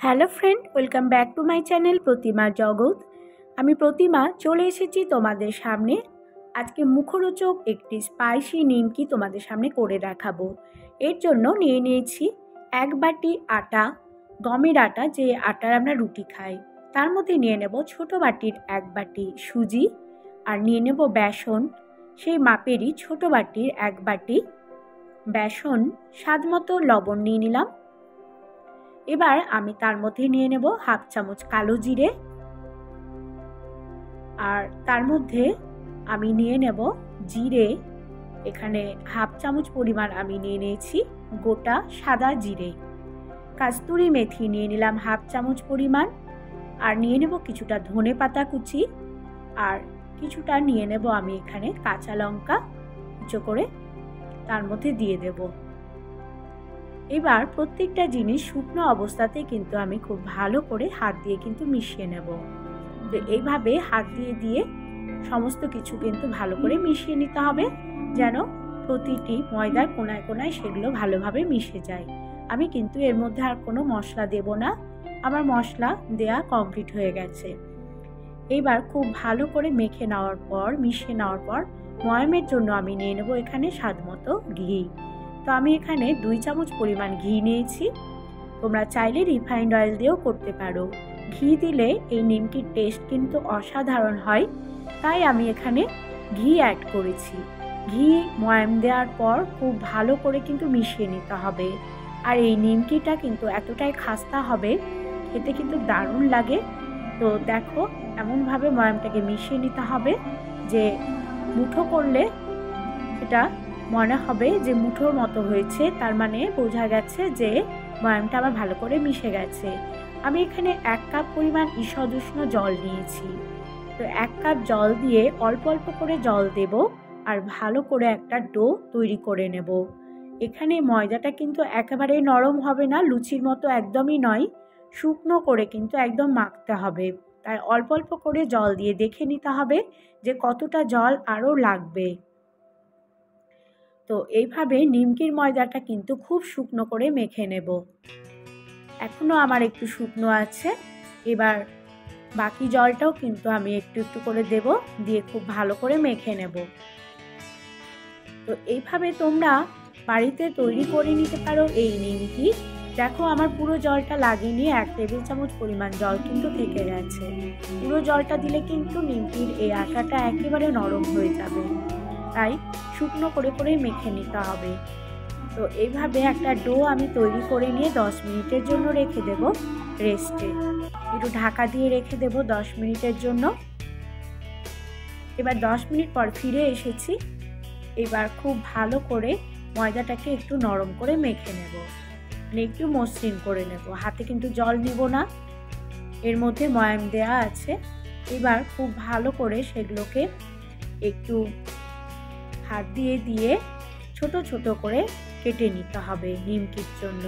Hello friend, welcome back to my channel Pratima Jagat. আমি প্রতিমা চলে এসেছি তোমাদের সামনে। আজকে মুখরোচক একটি স্পাইসি নিমকি তোমাদের সামনে করে দেখাবো। এর জন্য নিয়ে নিয়েছি 1 বাটি আটা, গমের আটা, যে আটার আমরা রুটি খাই। তার মধ্যে নিয়ে নেব ছোট বাটির 1 বাটি সুজি, আর নিয়ে নেব বেসন, সেই মাপেরই ছোট বাটির 1 বাটি বেসন, স্বাদ মতো লবণ নিয়ে নিলাম। এবার আমি তার মধ্যে নিয়ে নেব হাফ চামচ কালো জিরে, আর তার মধ্যে আমি নিয়ে নেব জিরে। এখানে হাফ চামচ পরিমাণ আমি নিয়ে নিয়েছি গোটা সাদা জিরে। কাস্তুরি মেথি নিয়ে নিলাম হাফ চামচ পরিমাণ, আর নিয়ে নেব কিছুটা ধনে পাতা কুচি, আর কিছুটা নিয়ে নেব আমি এখানে কাঁচা লঙ্কা কুচো করে তার মধ্যে দিয়ে দেব। এবার প্রত্যেকটা জিনিস শুকনো অবস্থাতে কিন্তু আমি খুব ভালো করে হাত দিয়ে কিন্তু মিশিয়ে নেব। তো এইভাবে হাত দিয়ে দিয়ে সমস্ত কিছু কিন্তু ভালো করে মিশিয়ে নিতে হবে, যেন প্রতিটি ময়দার কোনায় কোনায় সেগুলো ভালোভাবে মিশে যায়। আমি কিন্তু এর মধ্যে আর কোনো মশলা দেব না, আমার মশলা দেয়া কমপ্লিট হয়ে গেছে। এবার খুব ভালো করে মেখে নেওয়ার পর, মিশিয়ে নেওয়ার পর ময়ামের জন্য আমি নিয়ে নেব এখানে স্বাদ মতো ঘি। তো আমি এখানে 2 চামচ পরিমাণ ঘি নিয়েছি। তোমরা চাইলে রিফাইন্ড অয়েল দিয়েও করতে পারো। ঘি দিলে এই নিমকির টেস্ট কিন্তু অসাধারণ হয়, তাই আমি এখানে ঘি অ্যাড করেছি। ঘি ময়াম দেওয়ার পর খুব ভালো করে কিন্তু মিশিয়ে নিতে হবে। আর এই নিমকিটা কিন্তু এতটাই খাস্তা হবে, খেতে কিন্তু দারুণ লাগে। তো দেখো, এমনভাবে ময়ামটাকে মিশিয়ে নিতে হবে যে মুঠো করলে এটা মনে হবে যে মুঠোর মতো হয়েছে, তার মানে বোঝা গেছে যে ময়ামটা আবার ভালো করে মিশে গেছে। আমি এখানে 1 কাপ পরিমাণ ঈষৎ উষ্ণ জল নিয়েছি। তো 1 কাপ জল দিয়ে অল্প অল্প করে জল দেব, আর ভালো করে একটা ডো তৈরি করে নেব। এখানে ময়দাটা কিন্তু একেবারে নরম হবে না, লুচির মতো একদমই নয়, শুকনো করে কিন্তু একদম মাখতে হবে। তাই অল্প অল্প করে জল দিয়ে দেখে নিতে হবে যে কতটা জল আরও লাগবে। তো এইভাবে নিমকির ময়দাটা কিন্তু খুব শুকনো করে মেখে নেব। এখনও আমার একটু শুকনো আছে। এবার বাকি জলটাও কিন্তু আমি একটু একটু করে দেব, দিয়ে খুব ভালো করে মেখে নেব। তো এইভাবে তোমরা বাড়িতে তৈরি করে নিতে পারো এই নিমকি। দেখো, আমার পুরো জলটা লাগেনি, 1 টেবিল চামচ পরিমাণ জল কিন্তু থেকে গেছে। পুরো জলটা দিলে কিন্তু নিমকির এই আটাটা একেবারে নরম হয়ে যাবে, তাই শুকনো করে করে মেখে নিতে হবে। তো এইভাবে একটা ডো আমি তৈরি করে নিয়ে 10 মিনিটের জন্য রেখে দেব রেস্টে। একটু ঢাকা দিয়ে রেখে দেব 10 মিনিটের জন্য। এবার 10 মিনিট পর ফিরে এসেছি। এবার খুব ভালো করে ময়দাটাকে একটু নরম করে মেখে নেব, মানে একটু মসৃণ করে নেব। হাতে কিন্তু জল নিব না, এর মধ্যে ময়াম দেয়া আছে। এবার খুব ভালো করে সেগুলোকে একটু হাত দিয়ে দিয়ে ছোট ছোট করে কেটে নিতে হবে নিমকির জন্য।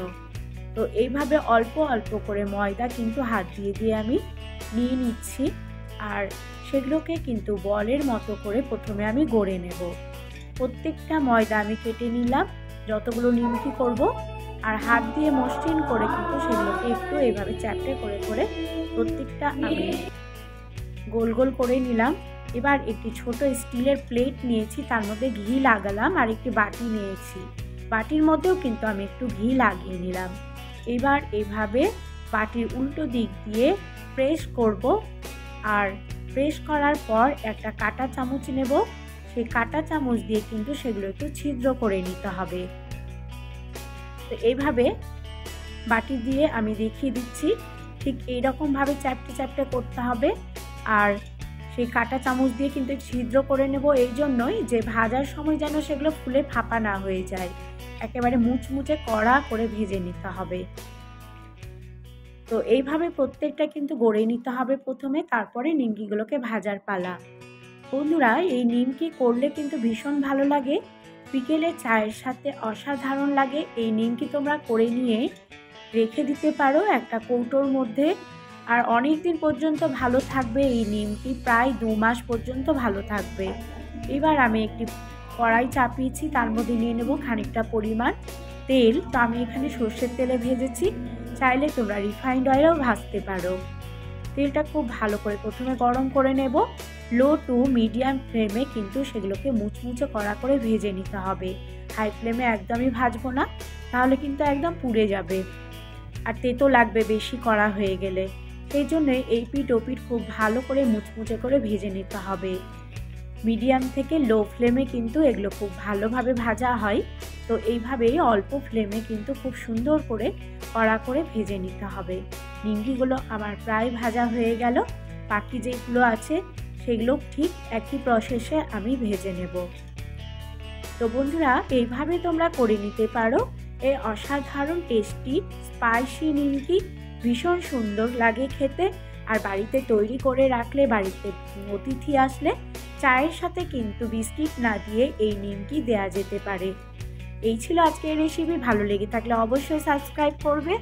তো এইভাবে অল্প অল্প করে ময়দা কিন্তু হাত দিয়ে দিয়ে আমি নিয়ে নিচ্ছি, আর সেগুলোকে কিন্তু বলের মতো করে প্রথমে আমি গড়ে নেব। প্রত্যেকটা ময়দা আমি কেটে নিলাম যতগুলো নিমকি করব, আর হাত দিয়ে মসৃণ করে কিন্তু সেগুলোকে একটু এইভাবে চ্যাপটে করে করে প্রত্যেকটা আমি গোল গোল করে নিলাম। এবার একটি ছোট স্টিলের প্লেট নিয়েছি, তার মধ্যে ঘি লাগালাম, আর একটি বাটি নিয়েছি, বাটির মধ্যেও কিন্তু আমি একটু ঘি লাগিয়ে নিলাম। এবার এইভাবে বাটির উল্টো দিক দিয়ে প্রেস করব, আর প্রেস করার পর একটা কাঁটা চামচ নেব, সেই কাঁটা চামচ দিয়ে কিন্তু সেগুলো একটু ছিদ্র করে নিতে হবে। তো এইভাবে বাটি দিয়ে আমি দেখিয়ে দিচ্ছি, ঠিক এইরকমভাবে চ্যাপটে চ্যাপটে করতে হবে। আর সেই কাঁটা চামচ দিয়ে কিন্তু ছিদ্র করে নেব এই জন্যই যে ভাজার সময় যেন সেগুলো ফুলে ফাঁপা না হয়ে যায়, একেবারে মুচমুচে কড়া করে ভেজে নিতে হবে। তো এইভাবে প্রত্যেকটা কিন্তু গড়ে নিতে হবে প্রথমে, তারপরে নিমকিগুলোকে ভাজার পালা। বন্ধুরা, এই নিমকি করলে কিন্তু ভীষণ ভালো লাগে, বিকেলে চায়ের সাথে অসাধারণ লাগে। এই নিমকি তোমরা করে নিয়ে রেখে দিতে পারো একটা কৌটোর মধ্যে, আর অনেক দিন পর্যন্ত ভালো থাকবে এই নিমকি, প্রায় 2 মাস পর্যন্ত ভালো থাকবে। এবার আমি একটি কড়াই চাপিয়েছি, তার মধ্যে নিয়ে নেব খানিকটা পরিমাণ তেল। তো আমি এখানে সর্ষের তেলে ভেজেছি, চাইলে তোমরা রিফাইন্ড অয়েলেও ভাজতে পারো। তেলটা খুব ভালো করে প্রথমে গরম করে নেব। লো টু মিডিয়াম ফ্লেমে কিন্তু সেগুলোকে মুচমুচে কড়া করে ভেজে নিতে হবে। হাই ফ্লেমে একদমই ভাজবো না, তাহলে কিন্তু একদম পুড়ে যাবে আর তেতো লাগবে বেশি কড়া হয়ে গেলে। সেই জন্য এই পিঠ ও পিঠ খুব ভালো করে মুচমুচে করে ভেজে নিতে হবে। মিডিয়াম থেকে লো ফ্লেমে কিন্তু এগুলো খুব ভালোভাবে ভাজা হয়। তো এইভাবেই অল্প ফ্লেমে কিন্তু খুব সুন্দর করে কড়া করে ভেজে নিতে হবে। নিমকিগুলো আমার প্রায় ভাজা হয়ে গেল। বাকি যেগুলো আছে সেগুলো ঠিক একই প্রসেসে আমি ভেজে নেব। তো বন্ধুরা, এইভাবে তোমরা করে নিতে পারো। এই অসাধারণ টেস্টি স্পাইসি নিমকি ভীষণ সুন্দর লাগে খেতে। আর বাড়িতে তৈরি করে রাখলে, বাড়িতে অতিথি আসলে চায়ের সাথে কিন্তু বিস্কিট না দিয়ে এই নিমকি দেয়া যেতে পারে। এই ছিল আজকের রেসিপি। ভালো লেগে থাকলে অবশ্যই সাবস্ক্রাইব করবে।